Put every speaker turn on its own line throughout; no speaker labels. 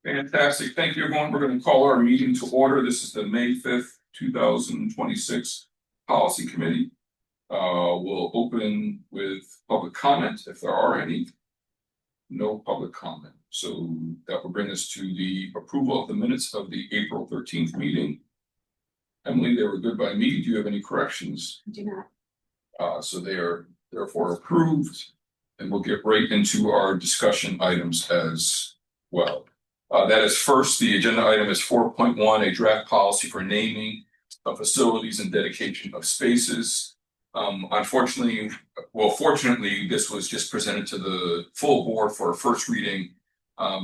Fantastic. Thank you, everyone. We're going to call our meeting to order. This is the May 5th, 2026 Policy Committee. We'll open with public comment if there are any. No public comment. So that will bring us to the approval of the minutes of the April 13th meeting. Emily, they were good by me. Do you have any corrections?
I do not.
So they are therefore approved, and we'll get right into our discussion items as well. That is first, the agenda item is 4.1, a draft policy for naming of facilities and dedication of spaces. Fortunately, this was just presented to the full board for a first reading.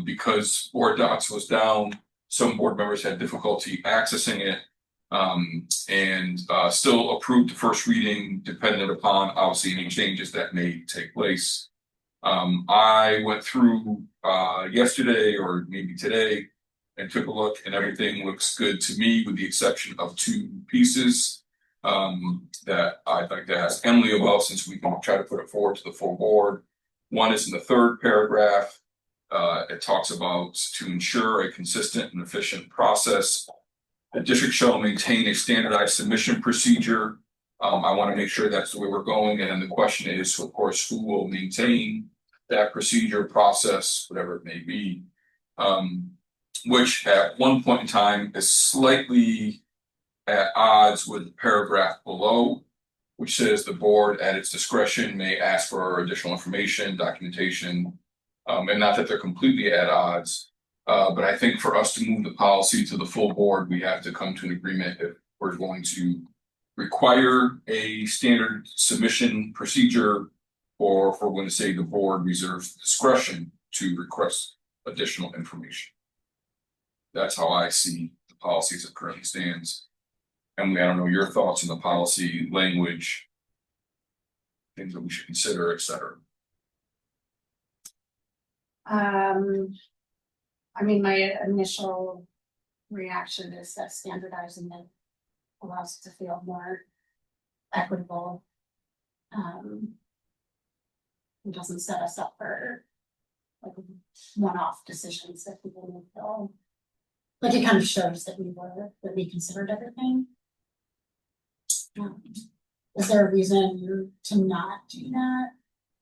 Because board docs was down, some board members had difficulty accessing it. Still approved the first reading dependent upon obviously any changes that may take place. I went through yesterday or maybe today and took a look, and everything looks good to me with the exception of two pieces that I'd like to ask Emily about, since we can try to put it forward to the full board. One is in the third paragraph. It talks about to ensure a consistent and efficient process. The district shall maintain a standardized submission procedure. I want to make sure that's the way we're going. And then the question is, of course, who will maintain that procedure, process, whatever it may be, which at one point in time is slightly at odds with the paragraph below, which says the board at its discretion may ask for additional information, documentation, and not that they're completely at odds. But I think for us to move the policy to the full board, we have to come to an agreement if we're going to require a standard submission procedure, or if we're going to say the board reserves the discretion to request additional information. That's how I see the policy as it currently stands. Emily, I don't know your thoughts on the policy language, things that we should consider, et cetera.
I mean, my initial reaction is that standardizing it allows it to feel more equitable. It doesn't set us up for like one-off decisions that people will feel like. It kind of shows that we considered everything. Is there a reason to not do that?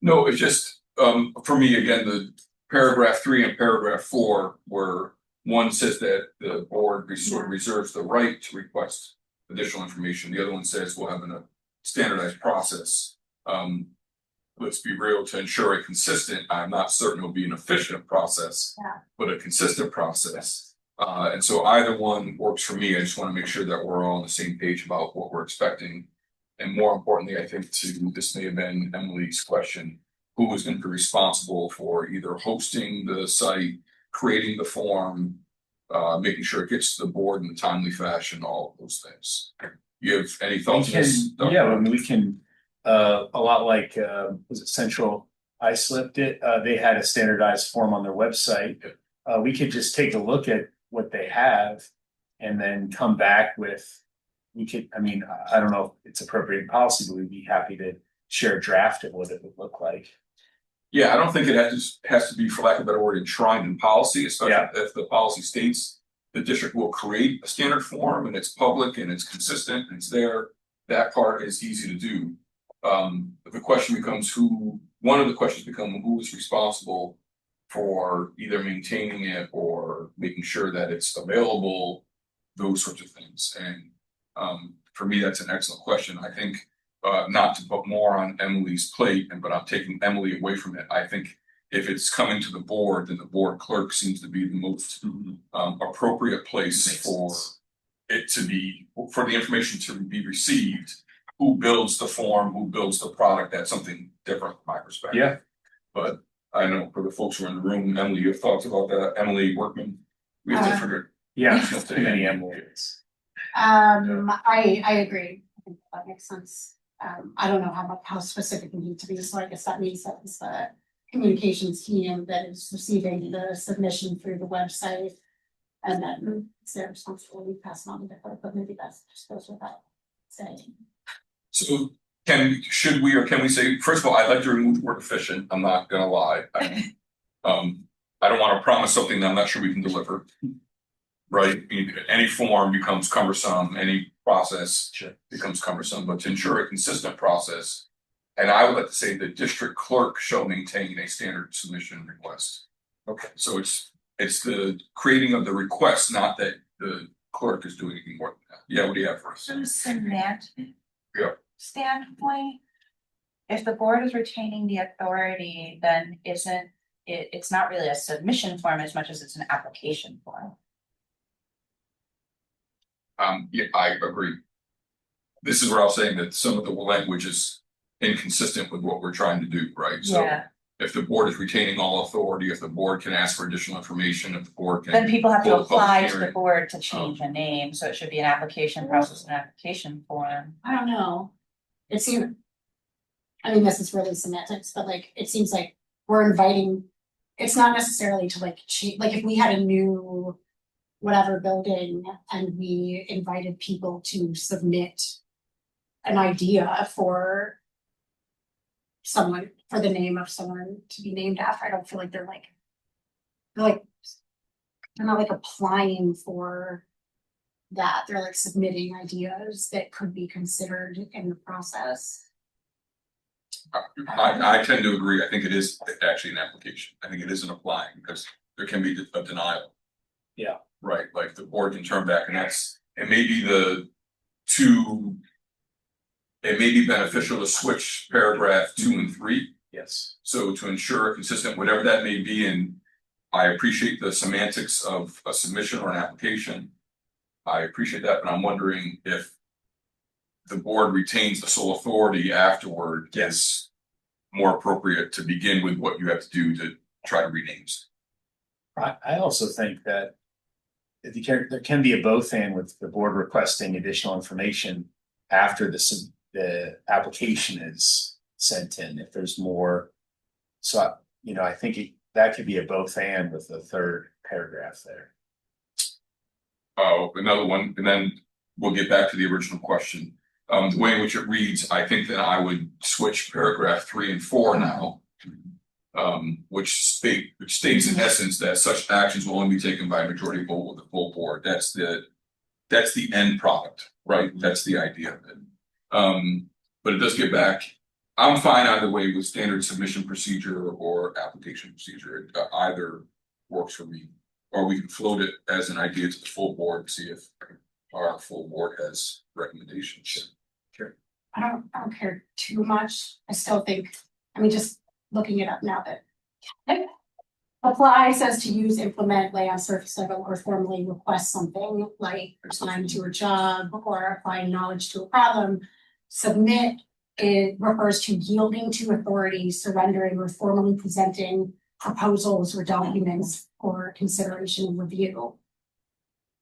No, it's just for me again, the paragraph 3 and paragraph 4, where one says that the board reserves the right to request additional information. The other one says we'll have a standardized process. Let's be real, to ensure a consistent, I'm not certain it'll be an efficient process, but a consistent process. And so either one works for me. I just want to make sure that we're all on the same page about what we're expecting. And more importantly, I think this may have been Emily's question, who was going to be responsible for either hosting the site, creating the form, making sure it gets to the board in a timely fashion, all of those things. You have any thoughts on this?
Yeah, I mean, we can, a lot like, was it Central? I slipped it. They had a standardized form on their website. We could just take a look at what they have and then come back with, I mean, I don't know if it's appropriate in policy, but we'd be happy to share a draft of what it would look like.
Yeah, I don't think it has to be, for lack of a better word, enshrined in policy, especially if the policy states the district will create a standard form and it's public and it's consistent and it's there. That part is easy to do. The question becomes one of the questions become who is responsible for either maintaining it or making sure that it's available, those sorts of things. And for me, that's an excellent question. I think not to put more on Emily's plate, but I'm taking Emily away from it. I think if it's coming to the board, then the board clerk seems to be the most appropriate place for it to be, for the information to be received. Who builds the form, who builds the product, that's something different from my perspective.
Yeah.
But I know for the folks who are in the room, Emily, you have thoughts about that? Emily Workman, we have to figure.
Yeah, too many Emilys.
I agree. I think that makes sense. I don't know how specific we need to be, so I guess that means that it's the communications team that is receiving the submission through the website, and then it's their responsibility to pass it on to the clerk, but maybe that's just goes without saying.
So should we or can we say, first of all, I'd like to remove the word efficient. I'm not gonna lie. I don't want to promise something that I'm not sure we can deliver. Right, any form becomes cumbersome, any process becomes cumbersome, but to ensure a consistent process. And I would like to say the district clerk shall maintain a standard submission request. Okay, so it's the creating of the request, not that the clerk is doing anything more than that. Yeah, what do you have for us?
From a semantic
Yeah.
standpoint, if the board is retaining the authority, then isn't it's not really a submission form as much as it's an application form.
Yeah, I agree. This is where I was saying that some of the language is inconsistent with what we're trying to do, right? So
Yeah,
if the board is retaining all authority, if the board can ask for additional information, if the board can.
then people have to
hold a public
apply to the
hearing.
board to change a name, so it should be an application process, an application form.
I don't know. It seems. I mean, this is really semantics, but like, it seems like we're inviting, it's not necessarily to like change, like if we had a new. Whatever building and we invited people to submit. An idea for. Someone, for the name of someone to be named after, I don't feel like they're like. They're not like applying for. That, they're like submitting ideas that could be considered in the process.
I tend to agree. I think it is actually an application. I think it isn't applying because there can be a denial.
Yeah.
Right, like the board can turn back and it may be the two. It may be beneficial to switch paragraph 2 and 3.
Yes.
So to ensure consistent, whatever that may be, and I appreciate the semantics of a submission or an application. I appreciate that, but I'm wondering if the board retains the sole authority afterward. Is more appropriate to begin with what you have to do to try to rename.
I also think that there can be a both and with the board requesting additional information after the application is sent in, if there's more. So, I think that could be a both and with the third paragraph there.
Oh, another one, and then we'll get back to the original question. The way in which it reads, I think that I would switch paragraph 3 and 4 now. Which states in essence that such actions will only be taken by a majority vote of the full board. That's the end product, right? That's the idea of it. But it does get back. I'm fine either way with standard submission procedure or application procedure. Either works for me, or we can float it as an idea to the full board and see if our full board has recommendations. Sure.
I don't care too much. I still think, I mean, just looking it up now that. Apply says to use, implement, lay on surface level, or formally request something like applying to a job or applying knowledge to a problem. Submit, it refers to yielding to authority, surrendering, or formally presenting proposals or documents for consideration and review.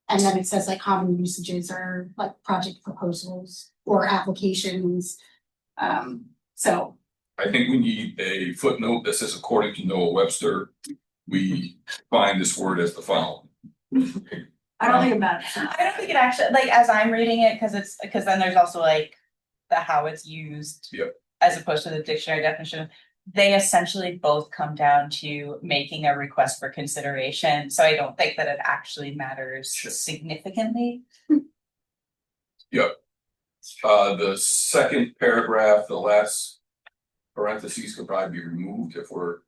And then it says like common usages are like project proposals or applications. So.
I think we need a footnote that says, according to Noah Webster, we find this word as the following.
I don't think about it.
I don't think it actually, like, as I'm reading it, because then there's also like the how it's used.
Yep.
As opposed to the dictionary definition. They essentially both come down to making a request for consideration. So I don't think that it actually matters significantly.
Yep. The second paragraph, the last parentheses could probably be removed if we're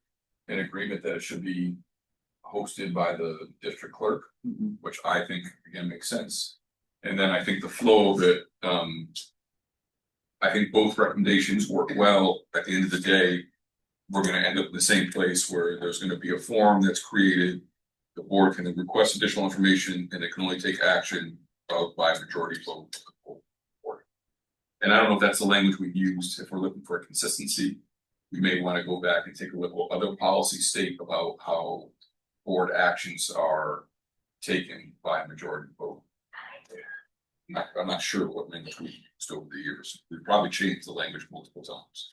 in agreement that it should be hosted by the district clerk, which I think again makes sense. And then I think the flow of it, I think both recommendations work well. At the end of the day, we're going to end up in the same place where there's going to be a form that's created. The board can request additional information, and it can only take action by a majority vote. And I don't know if that's the language we used. If we're looking for consistency, we may want to go back and take a look at what other policies state about how board actions are taken by a majority vote. I'm not sure what language we used over the years. We've probably changed the language multiple times.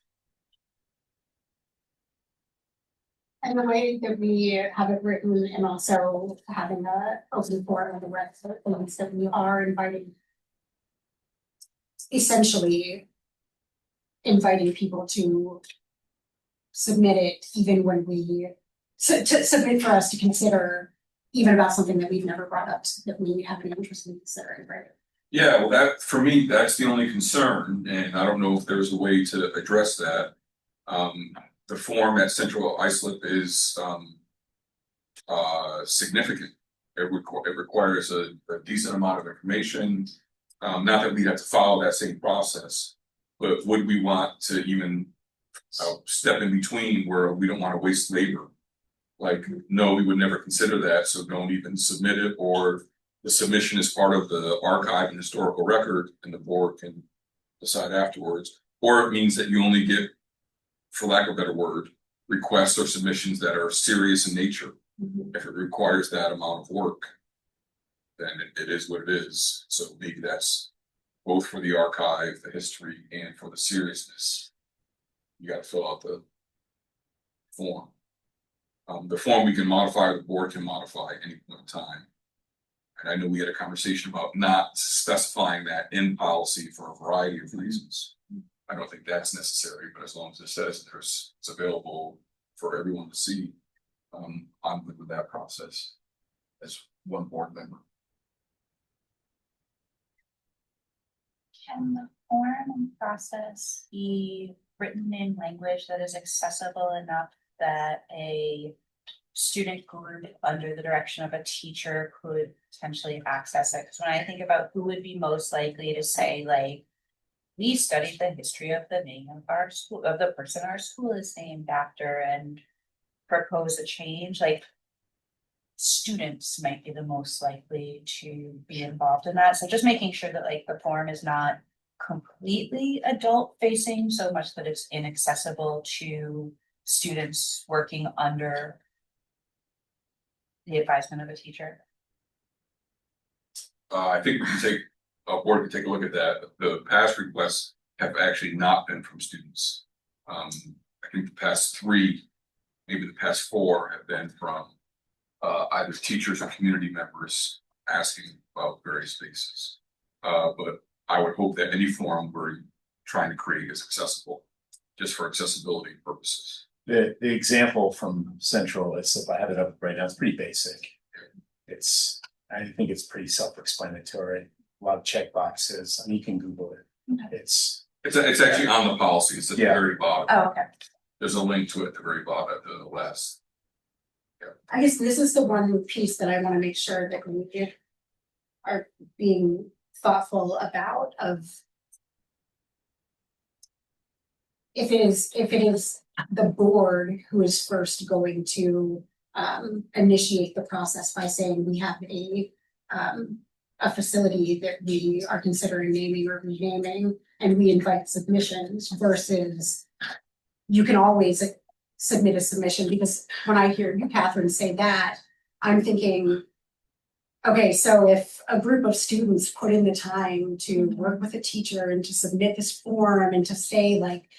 And the way that we have it written, and also having a open forum of the rest of the things that we are inviting. Essentially. Inviting people to. Submit it even when we to submit for us to consider, even about something that we've never brought up, that we have an interest in considering, right?
Yeah, well, that, for me, that's the only concern, and I don't know if there's a way to address that. The form at Central Islip is, significant. It requires a decent amount of information. Not that we'd have to follow that same process, but would we want to even step in between where we don't want to waste labor? Like, no, we would never consider that, so don't even submit it, or the submission is part of the archive and historical record, and the board can decide afterwards. Or it means that you only get, for lack of a better word, requests or submissions that are serious in nature. If it requires that amount of work, then it is what it is. So maybe that's both for the archive, the history, and for the seriousness. You got to fill out the form. The form we can modify, or the board can modify at any point in time. And I know we had a conversation about not specifying that in policy for a variety of reasons. I don't think that's necessary, but as long as it says it's available for everyone to see, I'm good with that process as one board member.
Can the form process be written in language that is accessible enough that a student group under the direction of a teacher could potentially access it? Because when I think about who would be most likely to say, like, we studied the history of the name of our school, of the person our school is named after, and propose a change, like, students might be the most likely to be involved in that. So just making sure that, like, the form is not completely adult facing so much that it's inaccessible to students working under the advisement of a teacher.
I think we can take, a board can take a look at that. The past requests have actually not been from students. I think the past 3, maybe the past 4 have been from either teachers or community members asking about various spaces. But I would hope that any forum we're trying to create is accessible, just for accessibility purposes.
The example from Central, if I have it up right now, it's pretty basic. I think it's pretty self-explanatory. A lot of check boxes. I mean, you can Google it.
Okay.
It's
actually on the policy. It's at the very bottom.
Oh, okay.
There's a link to it at the very bottom, at the last.
I guess this is the one piece that I want to make sure that we are being thoughtful about, of if it is the board who is first going to initiate the process by saying we have a facility that we are considering naming or renaming, and we invite submissions, versus you can always submit a submission. Because when I hear you, Catherine, say that, I'm thinking, okay, so if a group of students put in the time to work with a teacher and to submit this form and to say, like,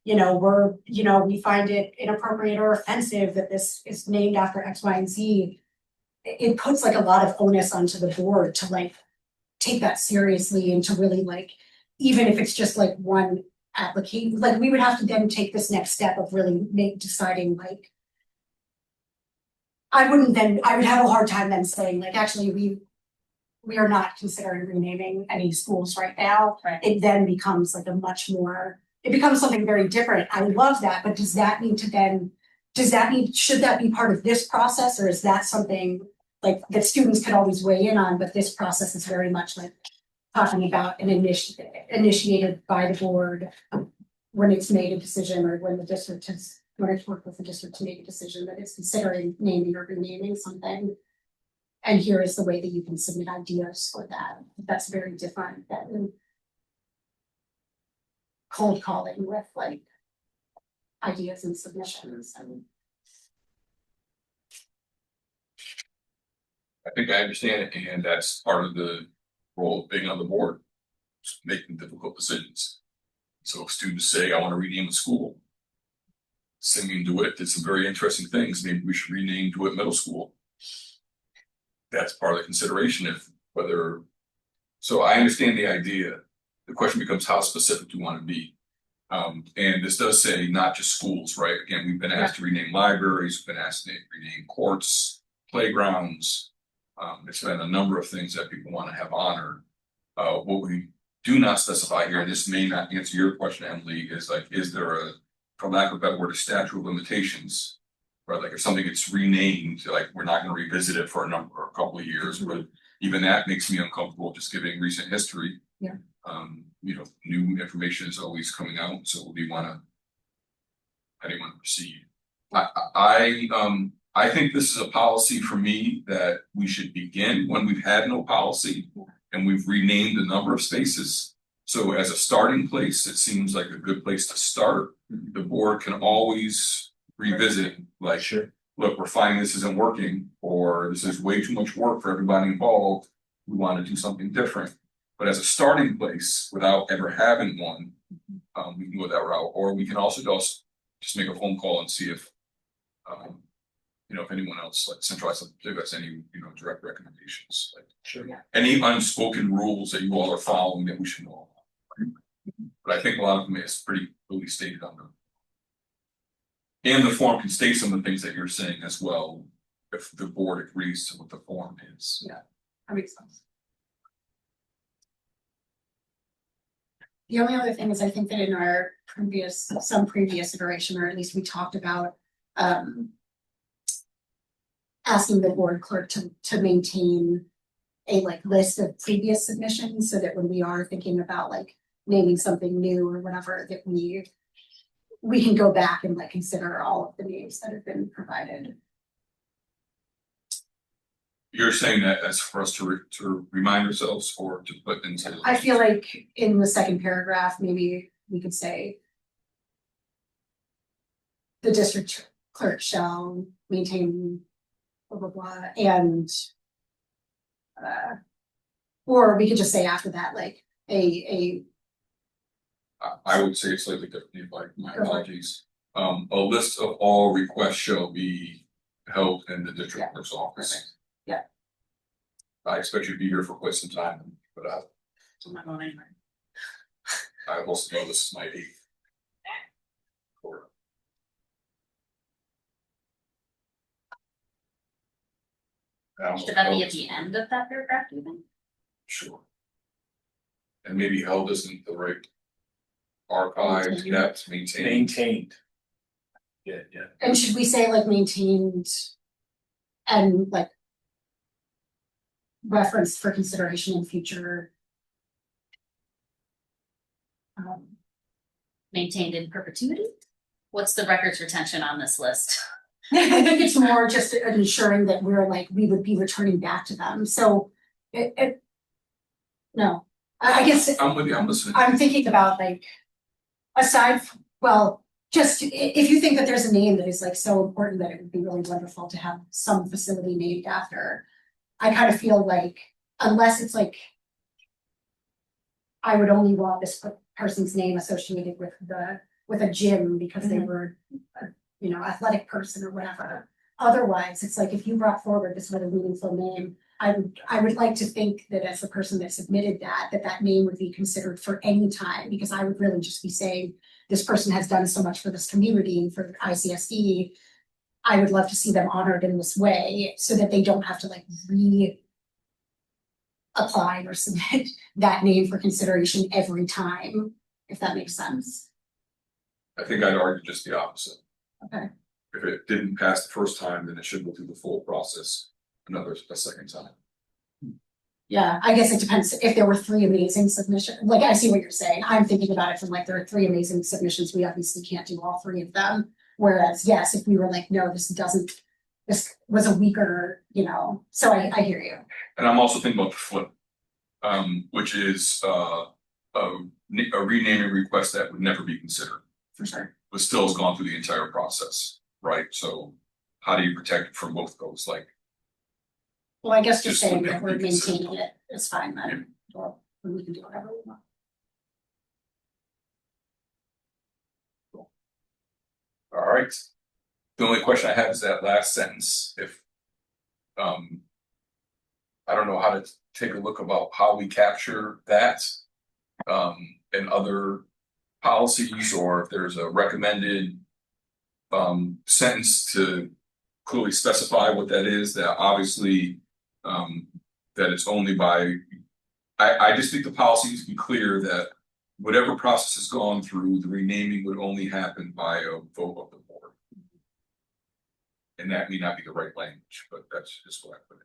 we find it inappropriate or offensive that this is named after X, Y, and Z, it puts like a lot of onus onto the board to like take that seriously, and to really, like, even if it's just like one application, like, we would have to then take this next step of really deciding, like, I would have a hard time then saying, like, actually we are not considering renaming any schools right now.
Right.
It then becomes like it becomes something very different. I love that, but should that be part of this process, or is that something like that students could always weigh in on, but this process is very much like talking about an initiated by the board when it's made a decision, or when it's worked with the district to make a decision that it's considering naming or renaming something. And here is the way that you can submit ideas for that. That's very different than cold calling with like ideas and submissions. And
I think I understand it, and that's part of the role of being on the board, just making difficult decisions. So if students say, I want to rename the school, Simeon DeWitt did some very interesting things. Maybe we should rename DeWitt Middle School. That's part of the consideration, so I understand the idea. The question becomes how specific do you want to be? And this does say not just schools, right? Again, we've been asked to rename libraries, we've been asked to rename courts, playgrounds. It's been a number of things that people want to have honored. What we do not specify here, and this may not answer your question, Emily, is like, is there a, for lack of a better word, a statute of limitations? Right, like if something gets renamed, like we're not gonna revisit it for a couple of years, but even that makes me uncomfortable just giving recent history.
Yeah.
You know, new information is always coming out, so how do you wanna proceed? I think this is a policy for me that we should begin when we've had no policy and we've renamed a number of spaces. So as a starting place, it seems like a good place to start. The board can always revisit, like,
Sure.
look, we're finding this isn't working, or this is way too much work for everybody involved. We want to do something different. But as a starting place, without ever having one, we can go that route, or we can also just make a phone call and see if, you know, if anyone else, like centralized, give us any, you know, direct recommendations, like
Sure.
any unspoken rules that you all are following that we should know about. But I think a lot of them is pretty clearly stated on them. And the form can state some of the things that you're saying as well, if the board agrees to what the form is.
Yeah. That makes sense. The only other thing is, I think that in our some previous iteration, or at least we talked about, asking the board clerk to maintain a like list of previous submissions, so that when we are thinking about like naming something new or whatever, that we can go back and like consider all of the names that have been provided.
You're saying that as for us to remind ourselves or to put into.
I feel like in the second paragraph, maybe we could say the district clerk shall maintain blah, blah, blah, and or we could just say after that, like
I would say it's slightly differently, like my apologies. A list of all requests shall be held in the district clerk's office.
Perfect. Yeah.
I expect you to be here for quite some time, but
I'm not going anywhere.
I also know this is my 8th.
Should that be at the end of that paragraph, do you think?
Sure. And maybe held isn't the right archived, kept,
Maintained. Yeah.
And should we say like maintained and like referenced for consideration in future?
Maintained in perpetuity? What's the records retention on this list?
I think it's more just ensuring that we would be returning back to them, so no, I guess.
I'm with you, I'm listening.
I'm thinking about like, just if you think that there's a name that is like so important that it would be really wonderful to have some facility named after. I kind of feel like, unless it's like, I would only want this person's name associated with a gym because they were a, athletic person or whatever. Otherwise, it's like, if you brought forward this really meaningful name, I would like to think that as the person that submitted that name would be considered for any time, because I would really just be saying, this person has done so much for this community and for ICSD. I would love to see them honored in this way so that they don't have to like apply or submit that name for consideration every time, if that makes sense.
I think I'd argue just the opposite.
Okay.
If it didn't pass the first time, then it should go through the full process a second time.
Yeah, I guess it depends if there were 3 amazing submissions. Like, I see what you're saying. I'm thinking about it from like, there are 3 amazing submissions. We obviously can't do all 3 of them. Whereas, yes, if we were like, no, this was a weaker, so I hear you.
And I'm also thinking about the flip, which is a renaming request that would never be considered.
For sure.
But still has gone through the entire process, right? So how do you protect it from both those? Like,
well, I guess just saying
would
that we're
be considered.
maintaining it is fine then. Well, we can do whatever we want.
All right. The only question I have is that last sentence. If I don't know how to take a look about how we capture that and other policies or if there's a recommended sentence to clearly specify what that is, that obviously that it's only by, I just think the policy needs to be clear that whatever process has gone through, the renaming would only happen by a vote of the board. And that may not be the right language, but that's just what I put it.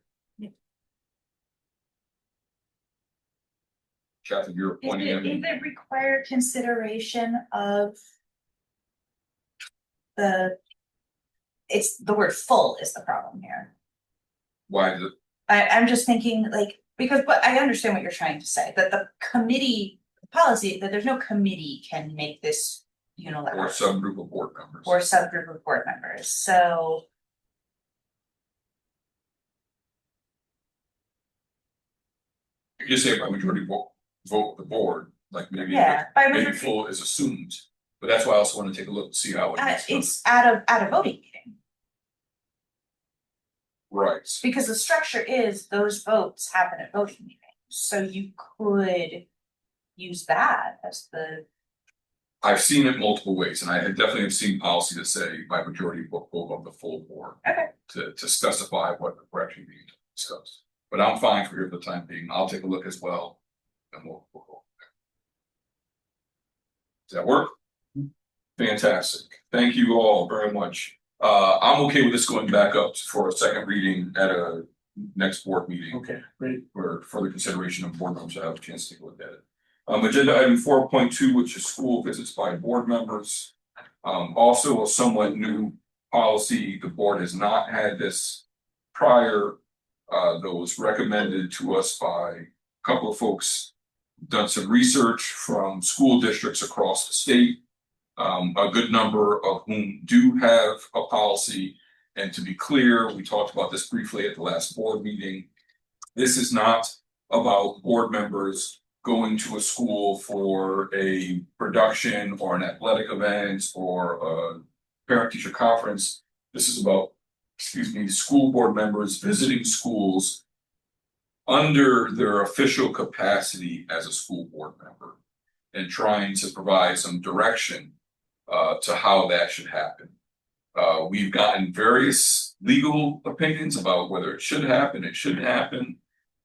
Kathy, you're pointing at me.
Is it required consideration of it's the word full is the problem here.
Why is it?
I'm just thinking like, but I understand what you're trying to say, that the committee policy, that there's no committee can make this unilateral.
Or subgroup of board members.
Or subgroup of board members, so.
You just say by majority vote of the board, like maybe,
Yeah, by
maybe
majority,
full is assumed. But that's why I also want to take a look and see how it is.
it's at a voting meeting,
Right.
because the structure is those votes happen at voting meetings, so you could use that as the.
I've seen it multiple ways, and I definitely have seen policy that say by majority vote of the full board.
Okay.
To specify what we're actually being discussed. But I'm fine for here for the time being. I'll take a look as well. And we'll go from there. Does that work? Fantastic. Thank you all very much. I'm okay with this going back up for a second reading at a next board meeting.
Okay, great.
For further consideration of board members, I have a chance to take a look at it. Agenda item 4.2, which is school visits by board members. Also a somewhat new policy. The board has not had this prior, though was recommended to us by a couple of folks. Done some research from school districts across the state. A good number of whom do have a policy. And to be clear, we talked about this briefly at the last board meeting. This is not about board members going to a school for a production or an athletic event or a parent-teacher conference. This is about, school board members visiting schools under their official capacity as a school board member and trying to provide some direction to how that should happen. We've gotten various legal opinions about whether it should happen, it shouldn't happen.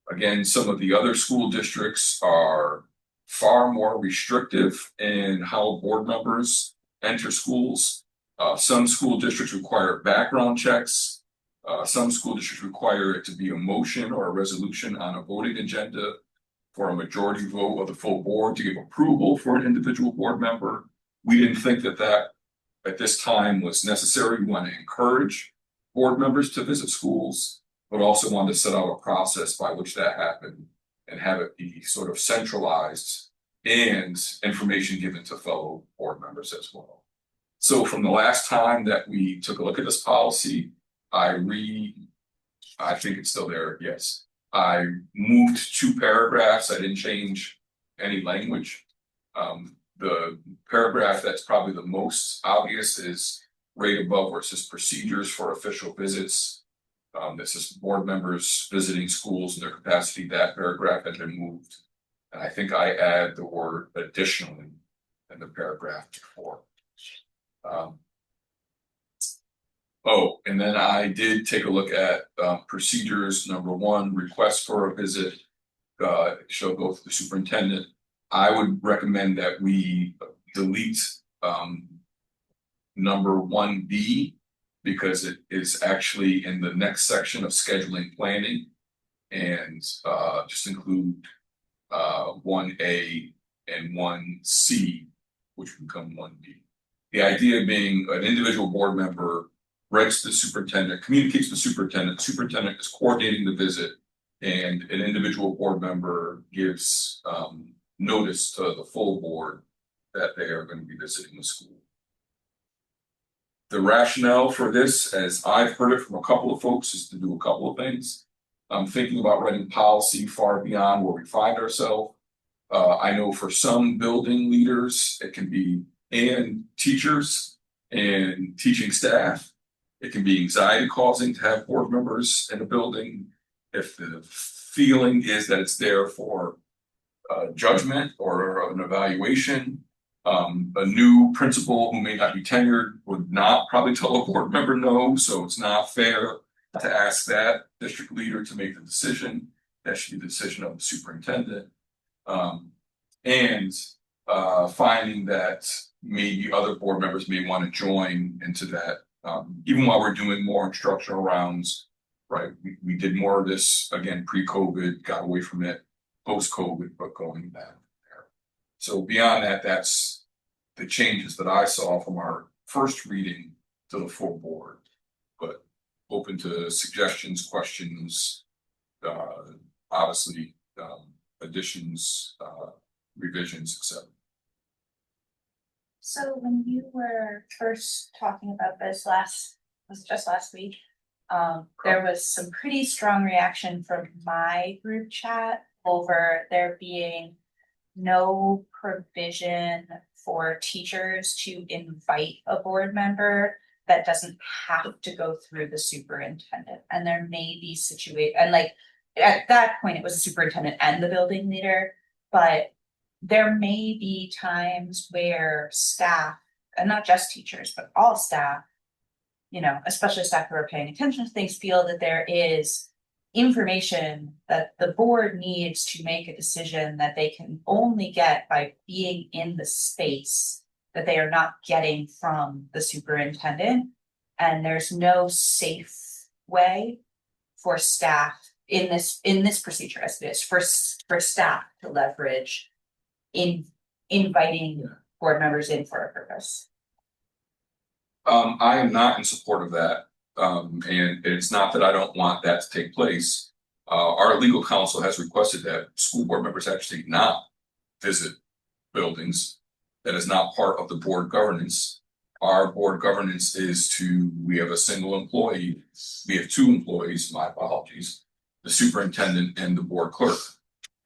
Again, some of the other school districts are far more restrictive in how board members enter schools. Some school districts require background checks. Some school districts require it to be a motion or a resolution on a voting agenda for a majority vote of the full board to give approval for an individual board member. We didn't think that at this time was necessary. We want to encourage board members to visit schools, but also wanted to set out a process by which that happened and have it be sort of centralized and information given to fellow board members as well. So from the last time that we took a look at this policy, I think it's still there, yes. I moved 2 paragraphs, I didn't change any language. The paragraph that's probably the most obvious is right above where it says procedures for official visits. This is board members visiting schools in their capacity. That paragraph has been moved. And I think I add the word additionally in the paragraph before. And then I did take a look at procedures. Number 1, request for a visit shall go to the superintendent. I would recommend that we delete number 1B because it is actually in the next section of scheduling planning, and just include 1A and 1C, which would become 1B. The idea being an individual board member writes to the superintendent, communicates with the superintendent is coordinating the visit, and an individual board member gives notice to the full board that they are going to be visiting the school. The rationale for this, as I've heard it from a couple of folks, is to do a couple of things. I'm thinking about writing policy far beyond where we find ourselves. I know for some building leaders, it can be, and teachers and teaching staff, it can be anxiety causing to have board members in a building if the feeling is that it's there for judgment or an evaluation. A new principal who may not be tenured would not probably tell a board member no, so it's not fair to ask that district leader to make the decision. That should be the decision of the superintendent. And finding that maybe other board members may want to join into that, even while we're doing more instructional rounds, right? We did more of this again pre-COVID, got away from it post-COVID, but going back there. So beyond that, that's the changes that I saw from our first reading to the full board, but open to suggestions, questions, obviously, additions, revisions, etc.
So when you were first talking about this was just last week, there was some pretty strong reaction from my group chat over there being no provision for teachers to invite a board member that doesn't have to go through the superintendent. And there may be and like at that point it was the superintendent and the building leader, but there may be times where staff, and not just teachers, but all staff, you know, especially staff who are paying attention to things, feel that there is information that the board needs to make a decision that they can only get by being in the space that they are not getting from the superintendent. And there's no safe way for staff in this procedure as it is for staff to leverage in inviting board members in for a purpose.
I am not in support of that. And it's not that I don't want that to take place. Our legal counsel has requested that school board members actually not visit buildings. That is not part of the board governance. Our board governance is we have a single employee. We have two employees, my apologies, the superintendent and the board clerk.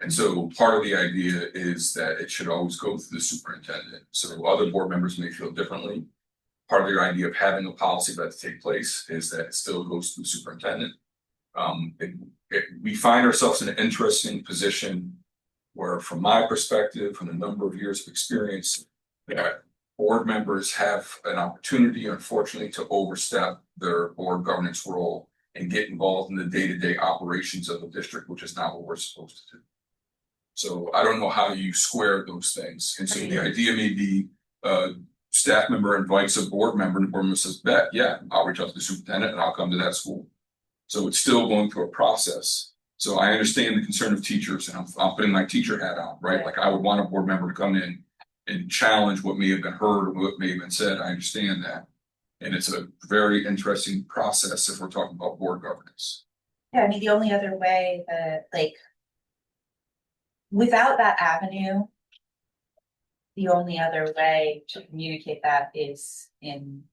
And so part of the idea is that it should always go through the superintendent. So other board members may feel differently. Part of your idea of having a policy that to take place is that it still goes through the superintendent. We find ourselves in an interesting position where, from my perspective, from the number of years of experience, that board members have an opportunity, unfortunately, to overstep their board governance role and get involved in the day-to-day operations of the district, which is not what we're supposed to do. So I don't know how you square those things. And so the idea may be staff member invites a board member and the board member says, yeah, I'll reach out to the superintendent and I'll come to that school. So it's still going through a process. So I understand the concern of teachers, and I'm putting my teacher hat on, right? Like I would want a board member to come in and challenge what may have been heard or what may have been said. I understand that. And it's a very interesting process if we're talking about board governance.
Yeah, I mean, the only other way that, like, without that avenue, the only other way to communicate that is in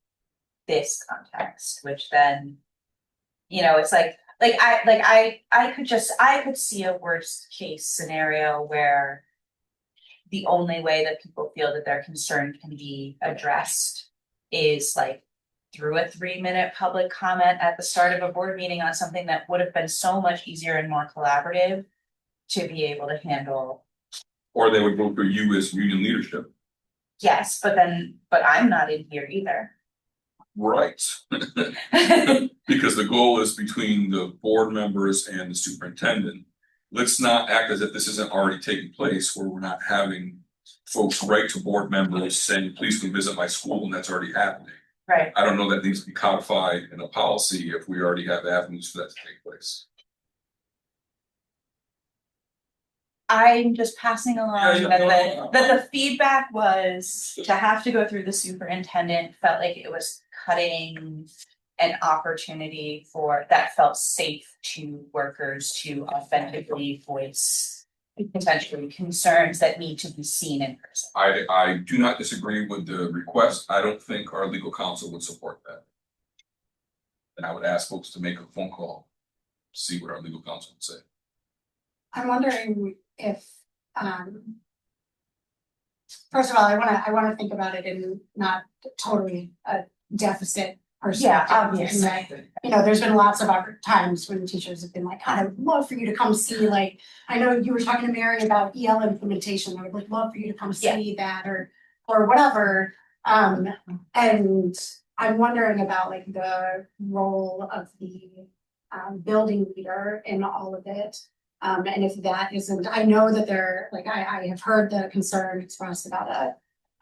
this context, which then, you know, it's I could see a worst case scenario where the only way that people feel that their concern can be addressed is like through a 3-minute public comment at the start of a board meeting on something that would have been so much easier and more collaborative to be able to handle.
Or they would vote for you as union leadership.
Yes, but I'm not in here either.
Right. Because the goal is between the board members and the superintendent. Let's not act as if this isn't already taking place, where we're not having folks write to board members saying, please come visit my school, and that's already happening.
Right.
I don't know that needs to be codified in a policy if we already have avenues for that to take place.
I'm just passing along
Yeah,
that the feedback was to have to go through the superintendent felt like it was cutting an opportunity for that felt safe to workers to authentically voice potentially concerns that need to be seen in person.
I do not disagree with the request. I don't think our legal counsel would support that. And I would ask folks to make a phone call, see what our legal counsel would say.
I'm wondering if, first of all, I wanna think about it in not totally a deficit perspective.
Yeah, obviously.
Right? You know, there's been lots of times when teachers have been like, God, I would love for you to come see, like, I know you were talking to Mary about EL implementation. I would like love for you to come see that, or or whatever. And I'm wondering about like the role of the building leader in all of it. And if that isn't, I know that there, like, I have heard the concern expressed about a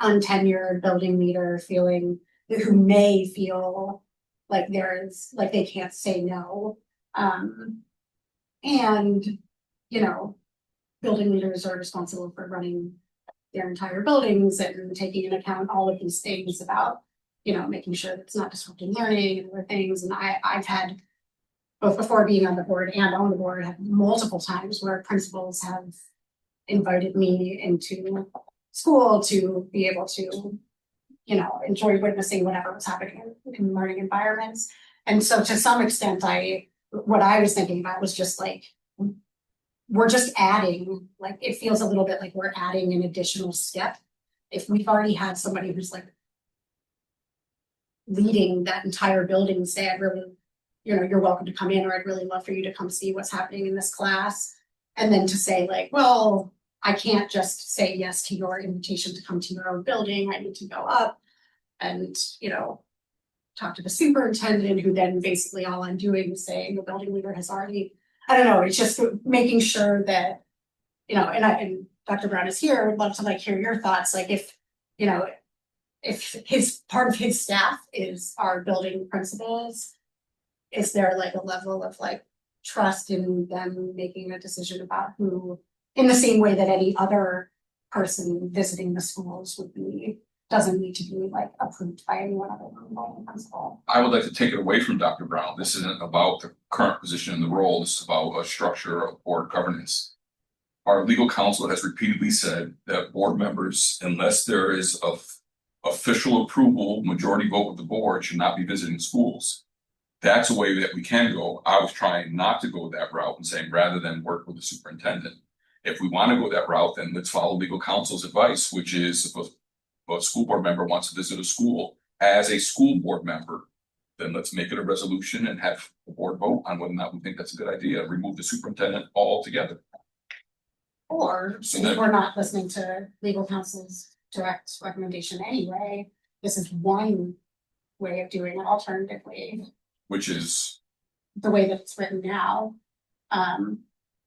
untenured building leader feeling, who may feel like there's, like, they can't say no. And, you know, building leaders are responsible for running their entire buildings and taking into account all of these things about, you know, making sure that it's not disrupting learning and other things. And I've had, both before being on the board and on the board, have multiple times where principals have invited me into school to be able to, you know, enjoy witnessing whatever was happening in learning environments. And so to some extent, what I was thinking about was just like, we're just adding, like, it feels a little bit like we're adding an additional step. If we've already had somebody who's like leading that entire building and say, I really, you know, you're welcome to come in, or I'd really love for you to come see what's happening in this class. And then to say like, well, I can't just say yes to your invitation to come to your own building. I need to go up and, you know, talk to the superintendent, who then basically all I'm doing is saying the building leader has already, I don't know, it's just making sure that, you know, and Dr. Brown is here, I'd love to like hear your thoughts, like if, you know, if his part of his staff is our building principals, is there like a level of like trust in them making a decision about who, in the same way that any other person visiting the schools would be, doesn't need to be like approved by anyone other than the building principal?
I would like to take it away from Dr. Brown. This isn't about the current position in the role. This is about a structure of board governance. Our legal counsel has repeatedly said that board members, unless there is official approval, majority vote of the board, should not be visiting schools. That's a way that we can go. I was trying not to go that route and saying, rather than work with the superintendent, if we want to go that route, then let's follow legal counsel's advice, which is if a school board member wants to visit a school as a school board member, then let's make it a resolution and have the board vote on whether or not we think that's a good idea. Remove the superintendent altogether.
Or if we're not listening to legal counsel's direct recommendation anyway, this is one way of doing it alternatively,
Which is
the way that it's written now.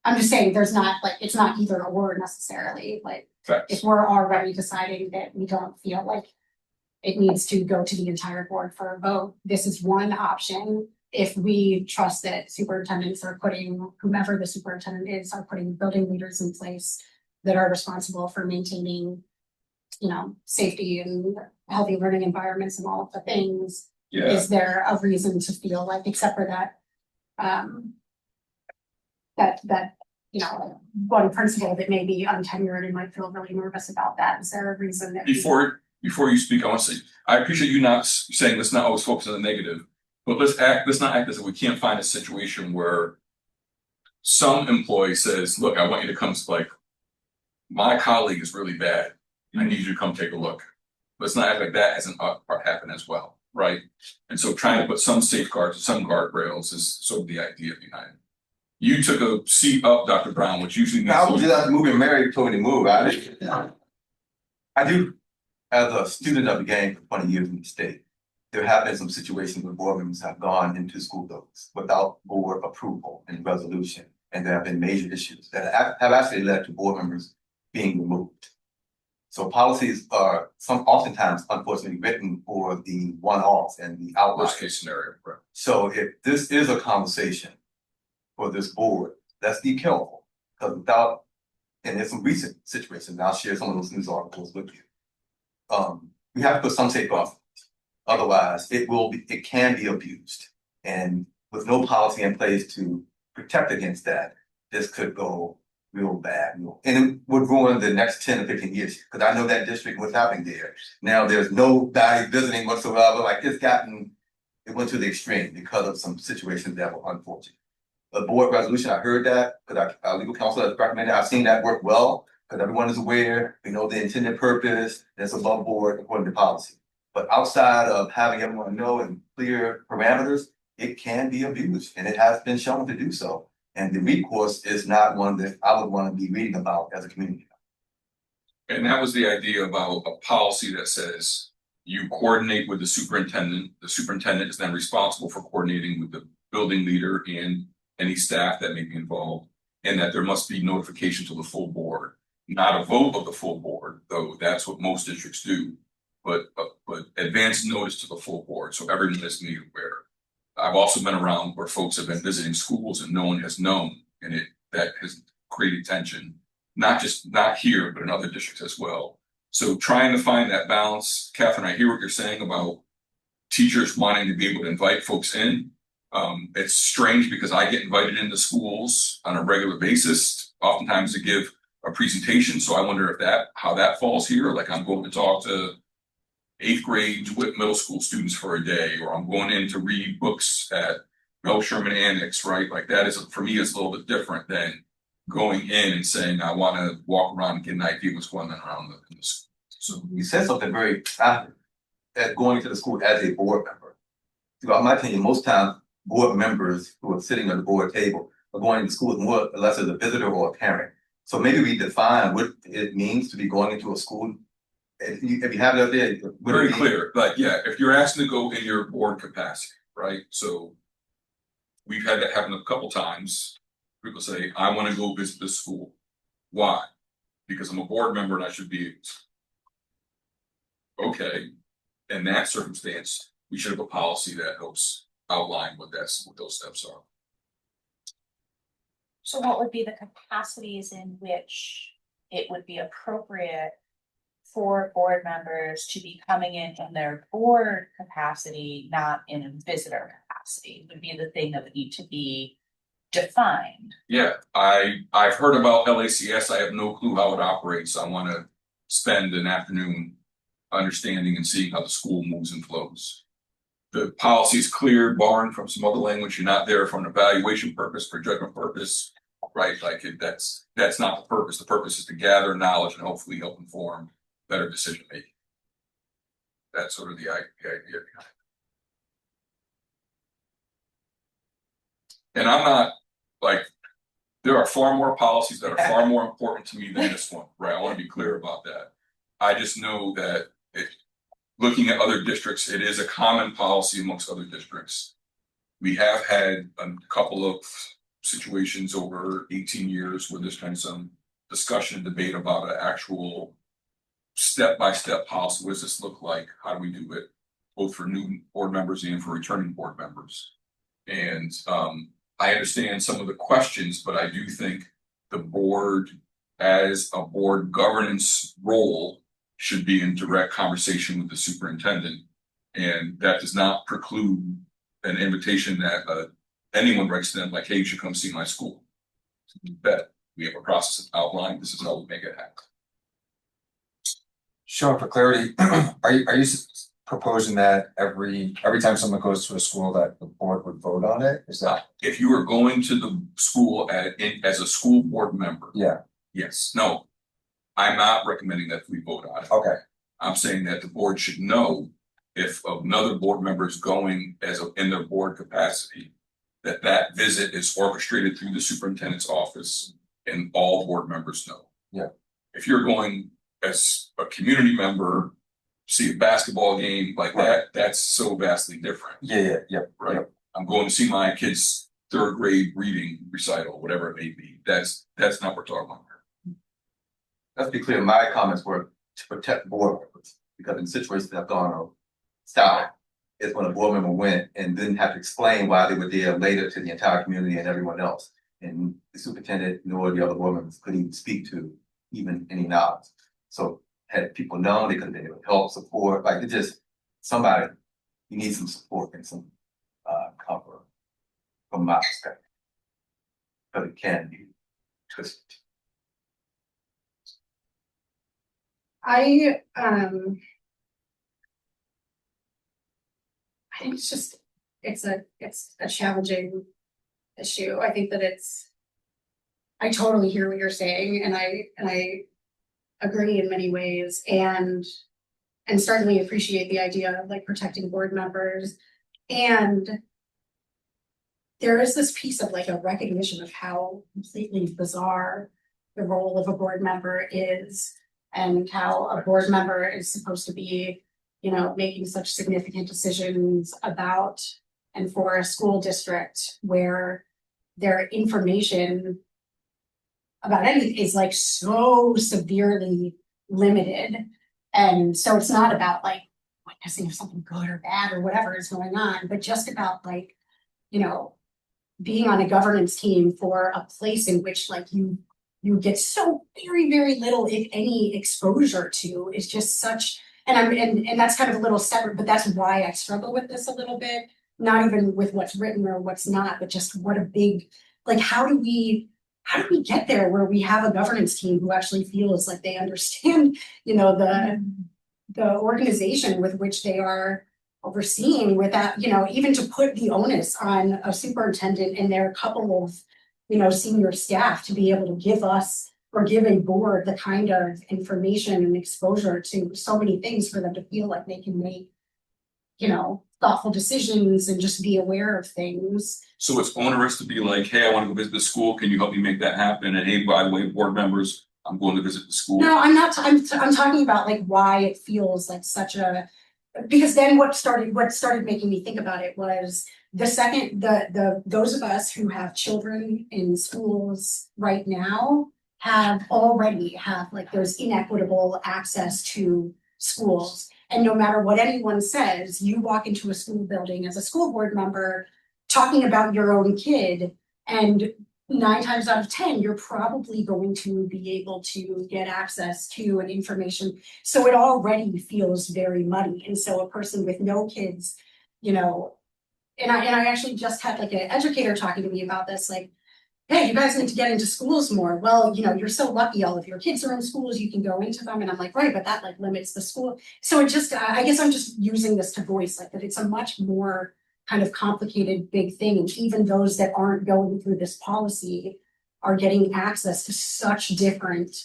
I'm just saying there's not like, it's not either or necessarily, like
facts.
if we're already deciding that we don't feel like it needs to go to the entire board for a vote, this is one option. If we trust that superintendents are putting, whomever the superintendent is, are putting building leaders in place that are responsible for maintaining, you know, safety and healthy learning environments and all of the things.
Yeah.
Is there a reason to feel like, except for that, that, you know, one principal that may be untenured and might feel really nervous about that? Is there a reason that?
Before you speak, I want to say, I appreciate you not saying let's not always focus on the negative, but let's not act as if we can't find a situation where some employee says, look, I want you to come, like, my colleague is really bad. I need you to come take a look. Let's not act like that hasn't happened as well, right? And so trying to put some safeguards, some guardrails is sort of the idea behind it. You took a seat up, Dr. Brown, which usually means
I was just moving. Mary told me to move. I do, as a student of the game for 20 years in the state, there have been some situations where board members have gone into school buildings without board approval and resolution, and there have been major issues that have actually led to board members being removed. So policies are oftentimes unfortunately written for the one-offs and the outliers.
worst case scenario, right?
So if this is a conversation for this board, let's be careful, because without, and there's some recent situations, and I'll share some of those news articles with you. We have to put some safeguards. Otherwise, it can be abused. And with no policy in place to protect against that, this could go real bad. And it would ruin the next 10 or 15 years. Because I know that district, what's happening there. Now there's nobody visiting whatsoever. Like it went to the extreme because of some situations that were unfortunate. The board resolution, I heard that, because our legal counsel has recommended, I've seen that work well, because everyone is aware, we know the intended purpose, that's above board according to policy. But outside of having everyone know and clear parameters, it can be abused, and it has been shown to do so. And the recourse is not one that I would want to be reading about as a community.
And that was the idea about a policy that says you coordinate with the superintendent. The superintendent is then responsible for coordinating with the building leader and any staff that may be involved. And that there must be notification to the full board, not a vote of the full board, though that's what most districts do. But advance notice to the full board, so everyone is made aware. I've also been around where folks have been visiting schools and no one has known, and that has created tension, not here, but in other districts as well. So trying to find that balance, Catherine, I hear what you're saying about teachers wanting to be able to invite folks in. It's strange because I get invited into schools on a regular basis, oftentimes to give a presentation. So I wonder how that falls here. Like I'm going to talk to 8th grade middle school students for a day, or I'm going in to read books at Mel Sherman Annex, right? Like that is, for me, it's a little bit different than going in and saying, I want to walk around and get an idea what's going on around the school.
So you said something very accurate, at going to the school as a board member. Throughout my opinion, most times board members who are sitting at the board table are going to school more or less as a visitor or a parent. So maybe we define what it means to be going into a school. If you have it up there,
very clear. Like, yeah, if you're asked to go in your board capacity, right? So we've had that happen a couple times. People say, I want to go visit this school. Why? Because I'm a board member and I should be. Okay. In that circumstance, we should have a policy that helps outline what those steps are.
So what would be the capacities in which it would be appropriate for board members to be coming in their board capacity, not in a visitor capacity, would be the thing that would need to be defined?
Yeah, I've heard about LACS. I have no clue how it operates. I want to spend an afternoon understanding and seeing how the school moves and flows. The policy is clear, barring from some other language. You're not there for an evaluation purpose, for judgment purpose, right? Like that's not the purpose. The purpose is to gather knowledge and hopefully help inform better decision making. That's sort of the idea behind it. And I'm not like, there are far more policies that are far more important to me than this one, right? I want to be clear about that. I just know that looking at other districts, it is a common policy amongst other districts. We have had a couple of situations over 18 years where there's been some discussion and debate about an actual step-by-step policy. What does this look like? How do we do it? Both for new board members and for returning board members. And I understand some of the questions, but I do think the board, as a board governance role, should be in direct conversation with the superintendent. And that does not preclude an invitation that anyone writes to them like, hey, you should come see my school. That we have a process outlined. This is how we make it happen.
Sean, for clarity, are you proposing that every time someone goes to a school that the board would vote on it? Is that
if you are going to the school as a school board member?
Yeah.
Yes. No, I'm not recommending that we vote on it.
Okay.
I'm saying that the board should know if another board member is going in their board capacity, that visit is orchestrated through the superintendent's office and all board members know.
Yeah.
If you're going as a community member, see a basketball game like that's so vastly different.
Yeah.
Right.
Yep.
I'm going to see my kid's 3rd grade reading recital, whatever it may be. That's not what we're talking about here.
Let's be clear, my comments were to protect board members, because in situations that have gone south, is when a board member went and didn't have to explain why they were there later to the entire community and everyone else. And the superintendent nor the other board members couldn't even speak to even any knowledge. So had people known, they could have been able to help, support, like it just, somebody, you need some support and some comfort from my perspective. But it can be twisted.
I think it's a challenging issue. I think that I totally hear what you're saying, and I agree in many ways, and certainly appreciate the idea of like protecting board members. And there is this piece of like a recognition of how completely bizarre the role of a board member is. and how a board member is supposed to be, you know, making such significant decisions about and for a school district where their information about anything is like so severely limited. And so it's not about like witnessing if something good or bad or whatever is going on, but just about like, you know, being on a governance team for a place in which like you get so very, very little, if any, exposure to is just such, and that's kind of a little separate, but that's why I struggle with this a little bit. Not even with what's written or what's not, but just what a big, like, how do we get there where we have a governance team who actually feels like they understand, you know, the organization with which they are overseeing without, you know, even to put the onus on a superintendent and their couple of, you know, senior staff to be able to give us or give a board the kind of information and exposure to so many things for them to feel like they can make, you know, thoughtful decisions and just be aware of things.
So it's onerous to be like, hey, I want to go visit the school. Can you help me make that happen? And hey, by the way, board members, I'm going to visit the school.
No, I'm not. I'm talking about like why it feels like such a, because then what started making me think about it was the second those of us who have children in schools right now already have like there's inequitable access to schools. And no matter what anyone says, you walk into a school building as a school board member talking about your own kid, and 9 times out of 10, you're probably going to be able to get access to an information. So it already feels very muddy. And so a person with no kids, you know, and I actually just had like an educator talking to me about this, like, hey, you guys need to get into schools more. Well, you know, you're so lucky all of your kids are in schools, you can go into them. And I'm like, right, but that like limits the school. So it just, I guess I'm just using this to voice like that it's a much more kind of complicated big thing. And even those that aren't going through this policy are getting access to such different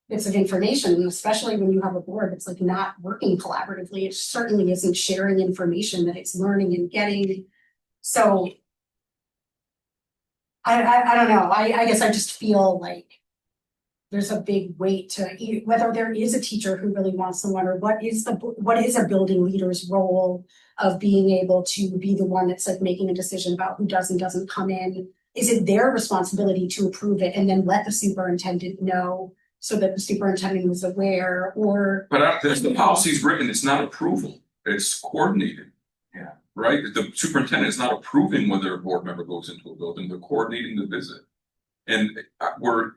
bits of information, and especially when you have a board that's like not working collaboratively, it certainly isn't sharing information that it's learning and getting. So I don't know. I guess I just feel like there's a big weight to whether there is a teacher who really wants to learn, or what is a building leader's role of being able to be the one that's like making a decision about who does and doesn't come in. Is it their responsibility to approve it and then let the superintendent know so that the superintendent is aware? Or
but there's the policy's written, it's not approval, it's coordinated.
Yeah.
Right? The superintendent is not approving whether a board member goes into a building, they're coordinating the visit. And we're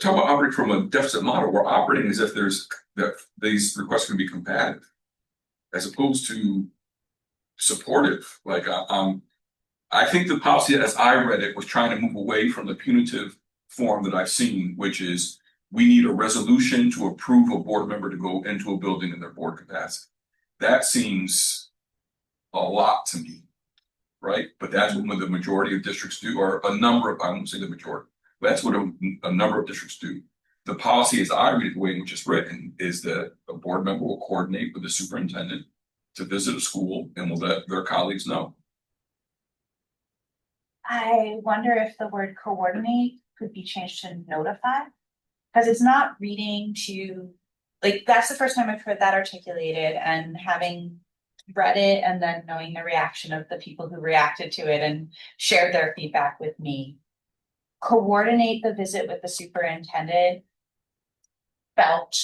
talking about operating from a deficit model, we're operating as if these requests can be combative, as opposed to supportive. Like I think the policy as I read it was trying to move away from the punitive form that I've seen, which is we need a resolution to approve a board member to go into a building in their board capacity. That seems a lot to me, right? But that's what the majority of districts do, or a number of, I won't say the majority, but that's what a number of districts do. The policy as I read it, the way in which it's written, is that a board member will coordinate with the superintendent to visit a school and will let their colleagues know.
I wonder if the word coordinate could be changed to notify, because it's not reading to, like, that's the first time I've heard that articulated, and having read it and then knowing the reaction of the people who reacted to it and shared their feedback with me. Coordinate the visit with the superintendent felt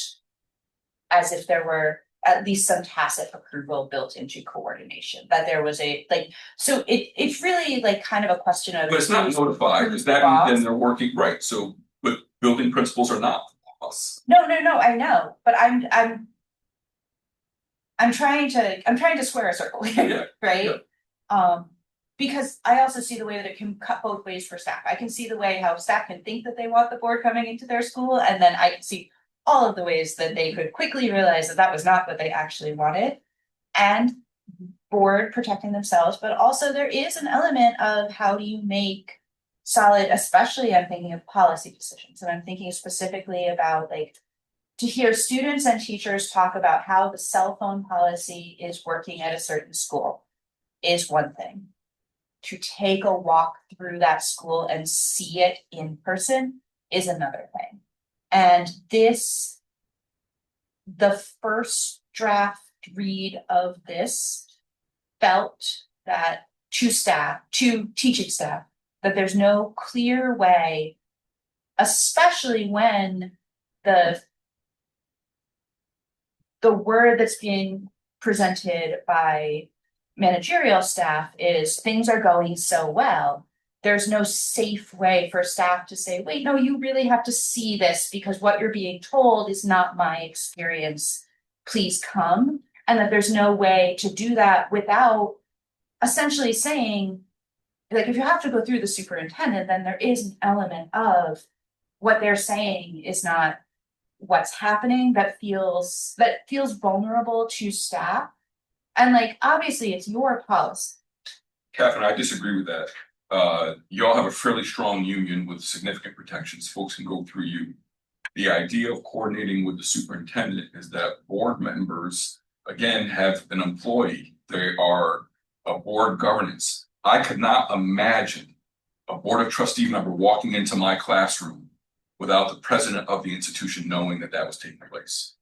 as if there were at least some tacit approval built into coordination, that there was a, like, so it's really like kind of a question of.
But it's not notified, because that means then they're working, right? So, but building principals are not us.
No, I know, but I'm trying to square a circle here,
Yeah,
right?
yeah.
Because I also see the way that it can cut both ways for staff. I can see the way how staff can think that they want the board coming into their school, and then I can see all of the ways that they could quickly realize that that was not what they actually wanted, and board protecting themselves. But also there is an element of how do you make solid, especially I'm thinking of policy decisions, and I'm thinking specifically about like to hear students and teachers talk about how the cell phone policy is working at a certain school is one thing. To take a walk through that school and see it in person is another thing. And this the first draft read of this felt that to teaching staff, that there's no clear way, especially when the word that's being presented by managerial staff is things are going so well. There's no safe way for staff to say, wait, no, you really have to see this because what you're being told is not my experience. Please come. And that there's no way to do that without essentially saying, like, if you have to go through the superintendent, then there is an element of what they're saying is not what's happening that feels vulnerable to staff. And like, obviously it's your policy.
Catherine, I disagree with that. Y'all have a fairly strong union with significant protections. Folks can go through you. The idea of coordinating with the superintendent is that board members, again, have an employee. They are a board governance. I could not imagine a board of trustee member walking into my classroom without the president of the institution knowing that that was taking place.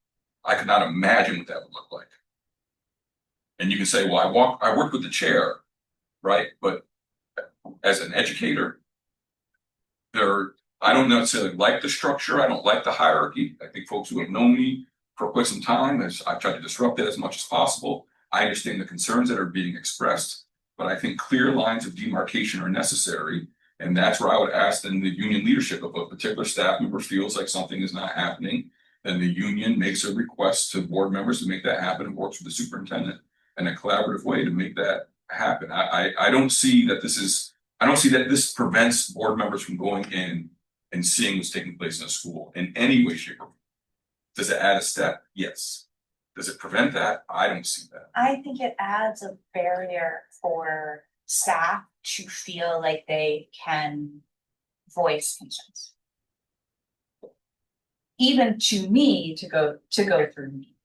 I could not imagine what that would look like. And you can say, well, I work with the chair, right? But as an educator, I don't necessarily like the structure. I don't like the hierarchy. I think folks who have known me for quite some time, as I've tried to disrupt it as much as possible. I understand the concerns that are being expressed, but I think clear lines of demarcation are necessary. And that's where I would ask then the union leadership, if a particular staff member feels like something is not happening, then the union makes a request to board members to make that happen and works with the superintendent in a collaborative way to make that happen. I don't see that this prevents board members from going in and seeing what's taking place in a school in any way, shape, or form. Does it add a step? Yes. Does it prevent that? I don't see that.
I think it adds a barrier for staff to feel like they can voice concerns. Even to me, to go through me.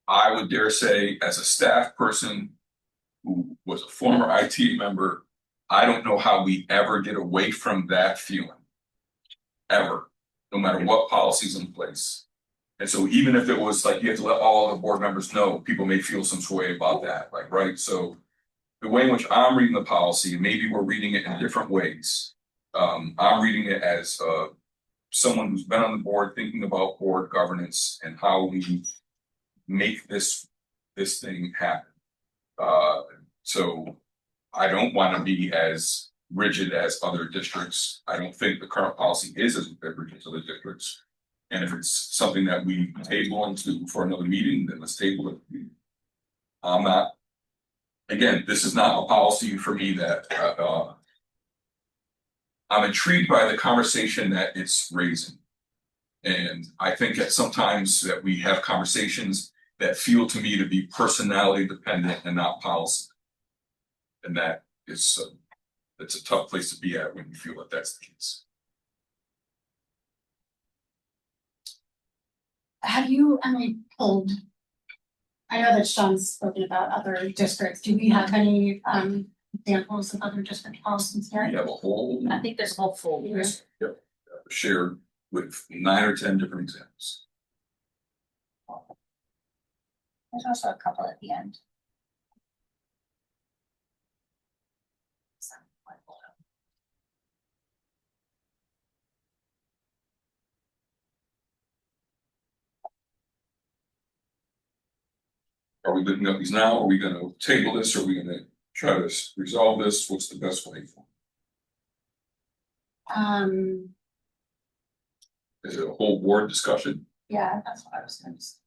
I would dare say, as a staff person who was a former IT member, I don't know how we ever get away from that feeling. Ever. No matter what policy's in place. And so even if it was like you have to let all the board members know, people may feel some way about that, like, right? So the way in which I'm reading the policy, maybe we're reading it in different ways. I'm reading it as someone who's been on the board thinking about board governance and how we make this thing happen. So I don't want to be as rigid as other districts. I don't think the current policy is as rigid as other districts. And if it's something that we table into for another meeting, then let's table it. I'm not. Again, this is not a policy for me that I'm intrigued by the conversation that it's raising. And I think that sometimes that we have conversations that feel to me to be personality dependent and not policy. And that is it's a tough place to be at when you feel that that's the case.
Have you, pulled? I know that Sean's spoken about other districts. Do we have any examples of other district policies here?
We have a whole
I think there's a whole folder.
shared with 9 or 10 different examples.
There's also a couple at the end.
Are we looking at these now? Are we going to table this? Are we going to try to resolve this? What's the best way for? Is it a whole board discussion?
Yeah, that's what I was going to say.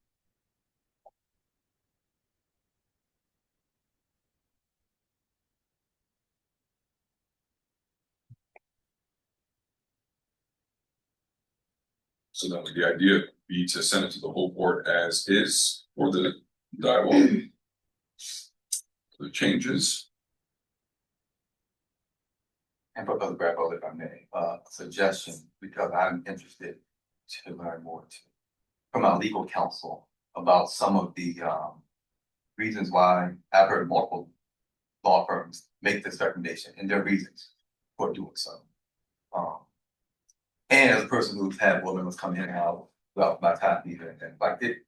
So then the idea would be to send it to the whole board as is for the dialogue. The changes.
And for Brother Bravo, if I may, suggestion, because I'm interested to learn more from our legal counsel about some of the reasons why I've heard multiple law firms make this recommendation and their reasons for doing so. And as a person who's had board members come in and out well, my time either, and like it.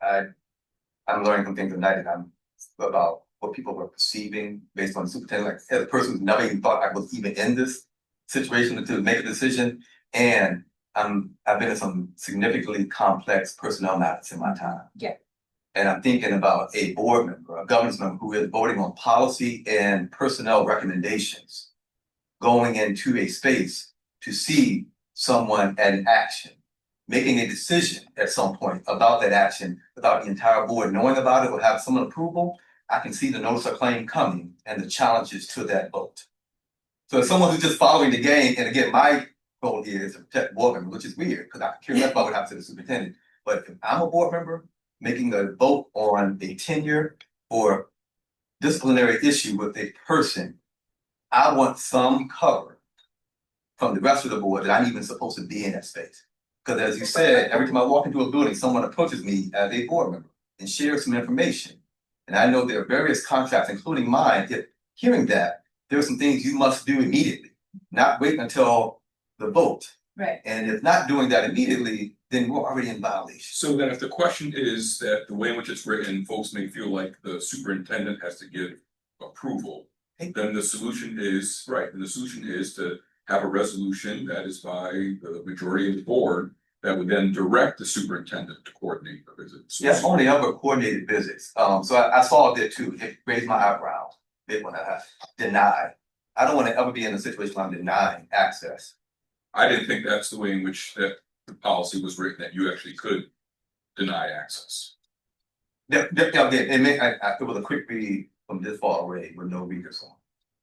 I'm learning some things tonight, and I'm about what people were perceiving based on the superintendent, like as a person who's never even thought I was even in this situation to make a decision. And I've been in some significantly complex personnel matters in my time.
Yeah.
And I'm thinking about a board member, a governance member who is voting on policy and personnel recommendations, going into a space to see someone at action, making a decision at some point about that action without the entire board knowing about it or have some approval. I can see the notice of claim coming and the challenges to that vote. So as someone who's just following the game, and again, my goal here is to protect board members, which is weird because I care less about what happens to the superintendent. But if I'm a board member making a vote on a tenure or disciplinary issue with a person, I want some cover from the rest of the board that I'm even supposed to be in that space. Because as you said, every time I walk into a building, someone approaches me as a board member and shares some information. And I know there are various contracts, including mine, if hearing that, there are some things you must do immediately, not wait until the vote.
Right.
And if not doing that immediately, then we're already in violation.
So then if the question is that the way in which it's written, folks may feel like the superintendent has to give approval, then the solution is, right, and the solution is to have a resolution that is by the majority of the board that would then direct the superintendent to coordinate the visits.
Yes, only ever coordinated visits. So I saw it too. It raised my eyebrows. Big one. I denied. I don't want to ever be in a situation where I'm denying access.
I didn't think that's the way in which that the policy was written, that you actually could deny access.
It was a quick read from this far away with no readers on.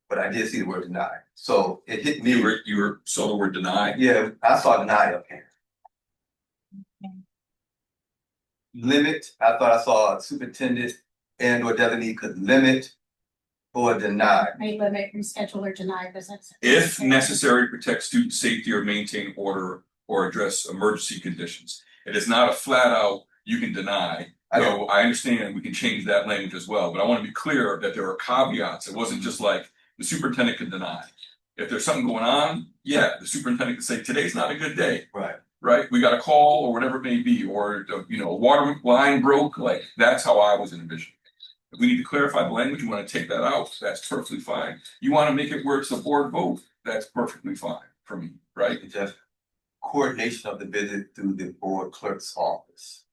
But I did see the word deny. So it hit me.
You were saw the word deny?
Yeah, I saw deny up here. Limit, I thought I saw a superintendent and or designee could limit or deny.
May limit, reschedule, or deny visits.
If necessary to protect student safety or maintain order or address emergency conditions. It is not a flat out, you can deny. So I understand we can change that language as well, but I want to be clear that there are caveats. It wasn't just like the superintendent can deny. If there's something going on, yeah, the superintendent can say, today's not a good day. Right? We got a call or whatever it may be, or a water line broke. Like that's how I was envisioning. If we need to clarify the language, you want to take that out, that's perfectly fine. You want to make it where it's a board vote, that's perfectly fine for me, right?
It's just coordination of the visit through the board clerk's office.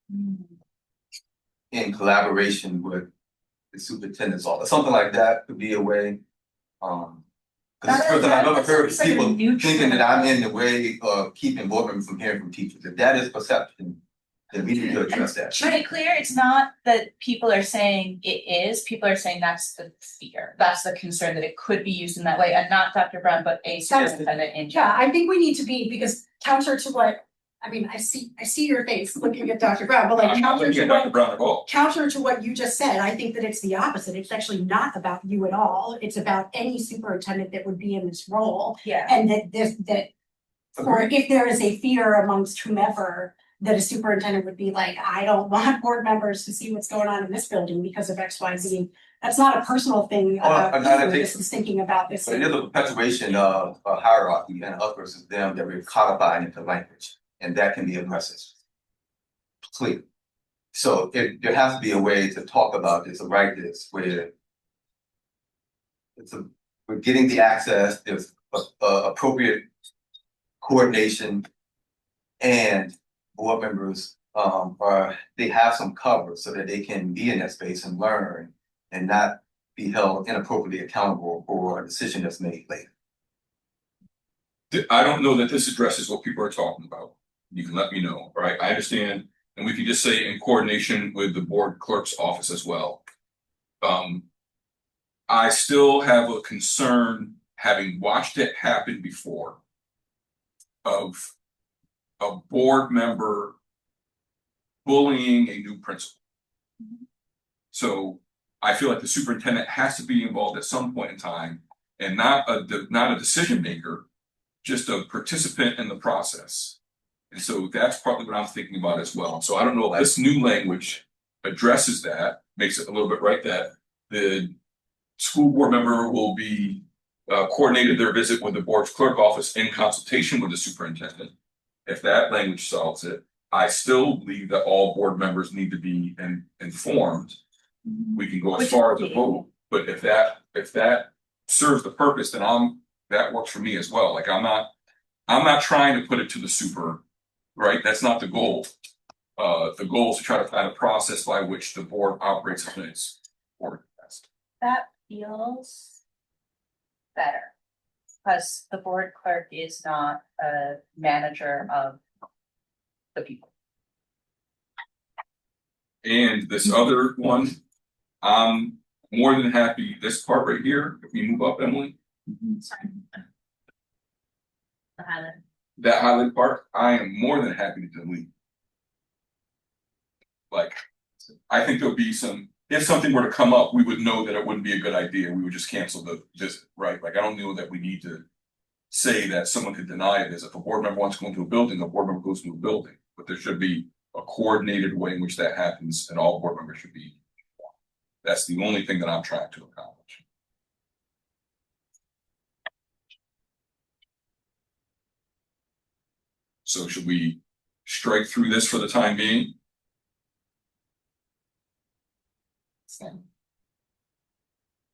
In collaboration with the superintendent's office, something like that could be a way. Because it's the first time I've ever heard of people thinking that I'm in the way of keeping board members from hearing from teachers. If that is perception, then we need to address that.
To be clear, it's not that people are saying it is, people are saying that's the fear, that's the concern, that it could be used in that way, and not Dr. Brown, but a superintendent in general.
Yeah, I think we need to be, because counter to what, I mean, I see your face looking at Dr. Brown, but like
I'm not looking at Dr. Brown at all.
counter to what you just said, I think that it's the opposite. It's actually not about you at all. It's about any superintendent that would be in this role.
Yeah.
And or if there is a fear amongst whomever, that a superintendent would be like, I don't want board members to see what's going on in this building because of X, Y, Z. That's not a personal thing about you, this is thinking about this.
But there's a perpetuation of a hierarchy and us versus them that we're codifying into language, and that can be aggressive. Clear. So there has to be a way to talk about this or write this where we're getting the access, there's appropriate coordination, and board members they have some cover so that they can be in that space and learn and not be held inappropriately accountable for a decision that's made later.
I don't know that this addresses what people are talking about. You can let me know, right? I understand, and we can just say in coordination with the board clerk's office as well. I still have a concern, having watched it happen before, of a board member bullying a new principal. So I feel like the superintendent has to be involved at some point in time, and not a decision maker, just a participant in the process. And so that's partly what I'm thinking about as well. So I don't know if this new language addresses that, makes it a little bit right, that the school board member will be coordinated their visit with the board's clerk office in consultation with the superintendent. If that language solves it, I still believe that all board members need to be informed. We can go as
Which
far as
is
a vote, but if that serves the purpose, then that works for me as well. Like I'm not trying to put it to the super, right? That's not the goal. The goal is to try to find a process by which the board operates in its board.
That feels better. Because the board clerk is not a manager of the people.
And this other one, I'm more than happy, this part right here, if we move up, Emily,
Sorry. The highlight.
that highlight part, I am more than happy to delete. Like, I think there'll be if something were to come up, we would know that it wouldn't be a good idea. We would just cancel the visit, right? Like, I don't know that we need to say that someone could deny it. As if a board member wants to go into a building, a board member goes to a building. But there should be a coordinated way in which that happens, and all board members should be informed. That's the only thing that I'm trying to accomplish. So should we strike through this for the time being?
So,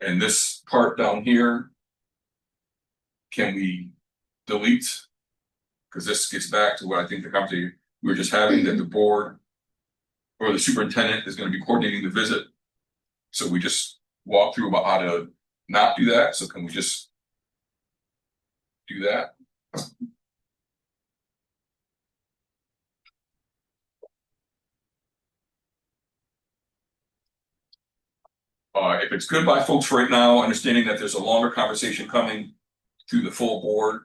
And this part down here, can we delete? Because this gets back to what I think the conversation we were just having, that the board or the superintendent is going to be coordinating the visit. So we just walk through about how to not do that. So can we just do that? If it's good by folks right now, understanding that there's a longer conversation coming to the full board,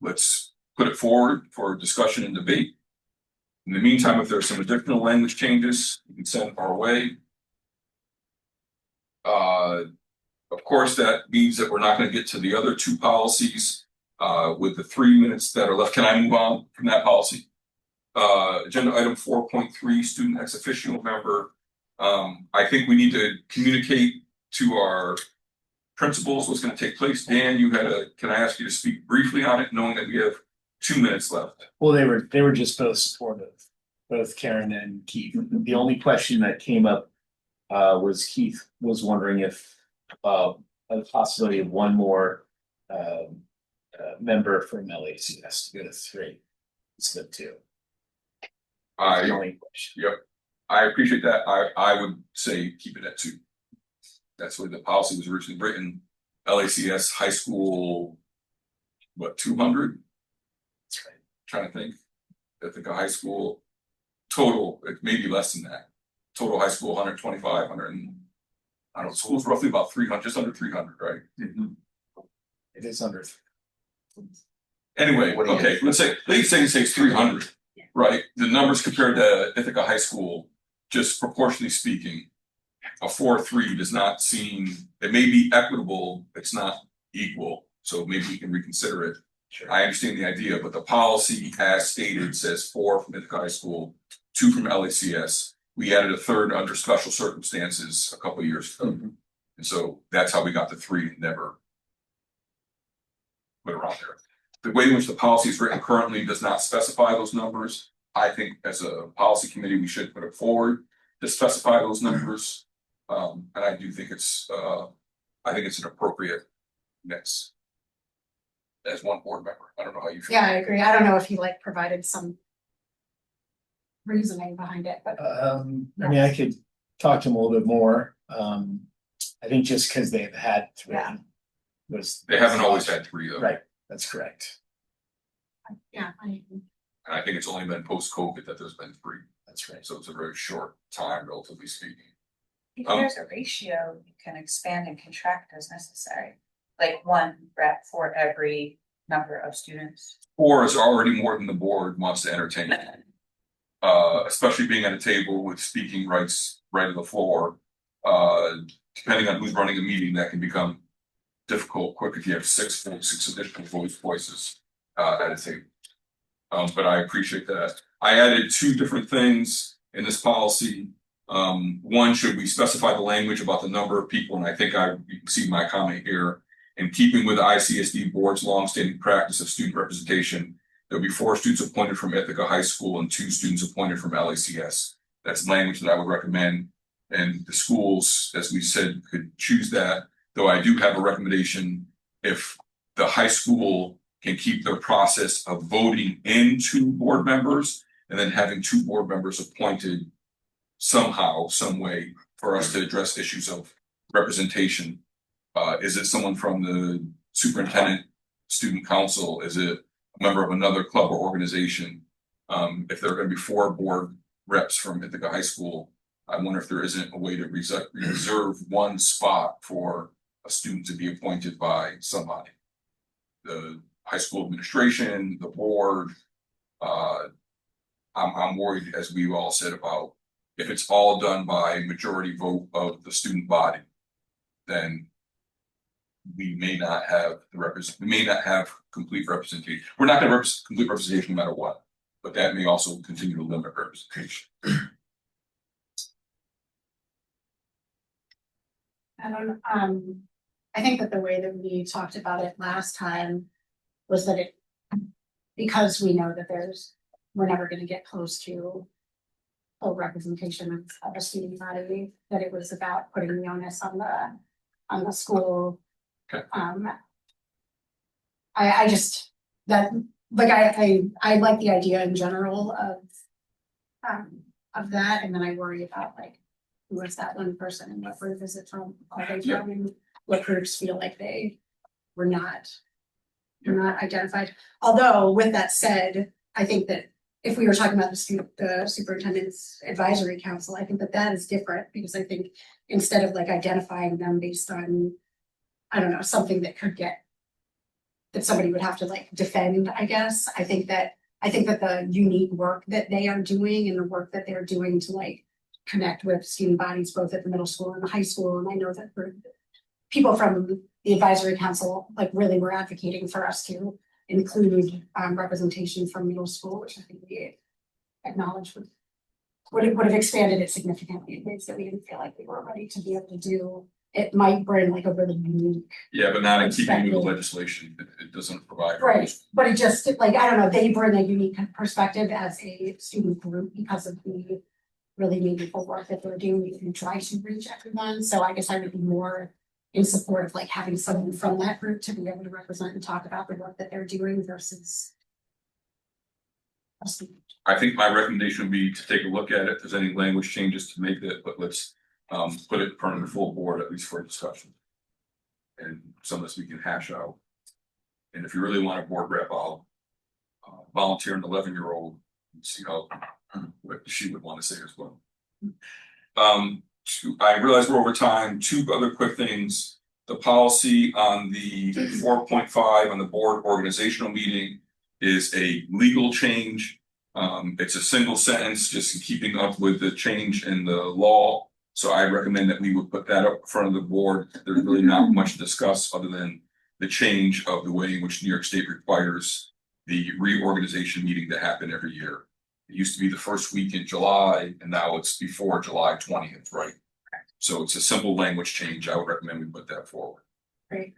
let's put it forward for discussion and debate. In the meantime, if there's some additional language changes, you can send our way. Of course, that means that we're not going to get to the other two policies with the 3 minutes that are left. Can I move on from that policy? Agenda item 4.3, student ex officio member. I think we need to communicate to our principals what's going to take place. Dan, can I ask you to speak briefly on it, knowing that we have 2 minutes left?
Well, they were just both supportive, both Karen and Keith. The only question that came up was Keith was wondering if a possibility of one more member from LACS to go to 3 instead of 2. The only question.
Yep. I appreciate that. I would say keep it at 2. That's where the policy was originally written. LACS high school, what, 200?
That's right.
Trying to think. I think a high school total, it may be less than that. Total high school 125, 100. I don't know. School's roughly about 300, just under 300, right?
Mm-hmm. It is under 3.
Anyway, okay. Let's say it's 300, right? The numbers compared to Ithaca High School, just proportionally speaking, a 4-3 does not seem. It may be equitable. It's not equal. So maybe we can reconsider it.
Sure.
I understand the idea, but the policy as stated says 4 from Ithaca High School, 2 from LACS. We added a 3rd under special circumstances a couple of years ago.
Mm-hmm.
And so that's how we got the 3, never put around there. The way in which the policy is written currently does not specify those numbers. I think as a policy committee, we should put it forward to specify those numbers. And I do think it's an appropriate mix as one board member. I don't know how you feel.
yeah, I agree. I don't know if he provided some reasoning behind it, but
I mean, I could talk to him a little bit more. I think just because they've had 3
Yeah.
They haven't always had 3 though.
Right, that's correct.
yeah,
And I think it's only been post-COVID that there's been 3.
That's right.
So it's a very short time, relatively speaking.
If there's a ratio, you can expand and contract as necessary. Like 1 rep for every number of students.
4 is already more than the board wants to entertain. Especially being at a table with speaking rights right to the floor. Depending on who's running a meeting, that can become difficult quick if you have 6 additional voices at a table. But I appreciate that. I added 2 different things in this policy. One, should we specify the language about the number of people? And I think you can see my comment here. In keeping with ICSD board's longstanding practice of student representation, There'll be 4 students appointed from Ithaca High School and 2 students appointed from LACS. That's language that I would recommend. And the schools, as we said, could choose that, though I do have a recommendation if the high school can keep the process of voting in 2 board members and then having 2 board members appointed somehow, some way for us to address issues of representation. Is it someone from the superintendent, student council? Is it a member of another club or organization? If there are going to be 4 board reps from Ithaca High School, I wonder if there isn't a way to reserve 1 spot for a student to be appointed by somebody. The high school administration, the board. I'm worried, as we all said, about if it's all done by majority vote of the student body, then we may not have complete representation. We're not going to have complete representation no matter what, but that may also continue to limit representation.
I don't know, I think that the way that we talked about it last time was that because we know that we're never gonna get close to full representation of a student body, that it was about putting the onus on the school.
Okay.
I just, that, like, I like the idea in general of that, and then I worry about, like, who is that one person and what group is it from? Are they from, and what groups feel like they were not identified? Although, with that said, I think that if we were talking about the superintendent's advisory council, I think that is different, because I think instead of like identifying them based on, I don't know, something that somebody would have to like defend, I guess. I think that the unique work that they are doing and the work that they're doing to like connect with student bodies both at the middle school and the high school, and I know that people from the advisory council like really were advocating for us to include representation from middle school, which I think we acknowledged would have expanded it significantly in ways that we didn't feel like we were ready to be able to do. It might bring like a really unique.
Yeah, but not in keeping with the legislation. It doesn't provide.
Right, but it just, like, I don't know, they bring a unique perspective as a student group because of the really meaningful work that they're doing and try to reach everyone. So I guess I would be more in support of like having someone from that group to be able to represent and talk about the work that they're doing versus a student.
I think my recommendation would be to take a look at it. If there's any language changes to make that, but let's put it in front of the full board, at least for discussion. And some of this we can hash out. And if you really want a board rep, I'll volunteer an 11-year-old and see what she would want to say as well. I realize we're over time. 2 other quick things. The policy on the 4.5 on the board organizational meeting is a legal change. It's a single sentence, just in keeping up with the change in the law. So I recommend that we would put that up in front of the board. There's really not much to discuss other than the change of the way in which New York State requires the reorganization meeting to happen every year. It used to be the first week in July, and now it's before July 20th, right? So it's a simple language change. I would recommend we put that forward.
Great.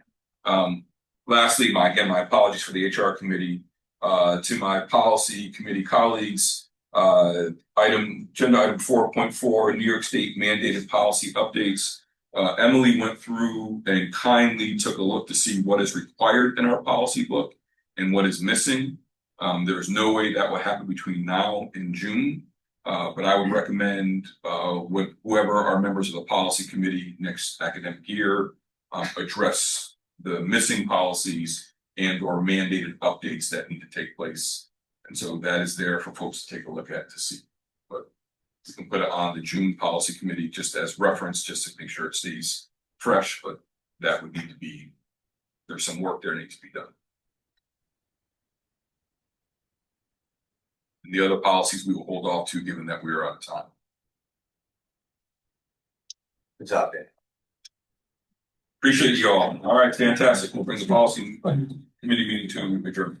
Lastly, my apologies for the HR committee. To my policy committee colleagues, agenda item 4.4, New York State mandated policy updates. Emily went through and kindly took a look to see what is required in our policy book and what is missing. There's no way that will happen between now and June, but I would recommend whoever are members of the policy committee next academic year address the missing policies and or mandated updates that need to take place. And so that is there for folks to take a look at to see. But you can put it on the June policy committee just as reference, just to make sure it stays fresh, but that would need to be, there's some work there needs to be done. And the other policies we will hold off to, given that we are out of time.
Good job, Dan.
Appreciate you all. All right, fantastic. We'll bring the policy committee meeting to adjourn.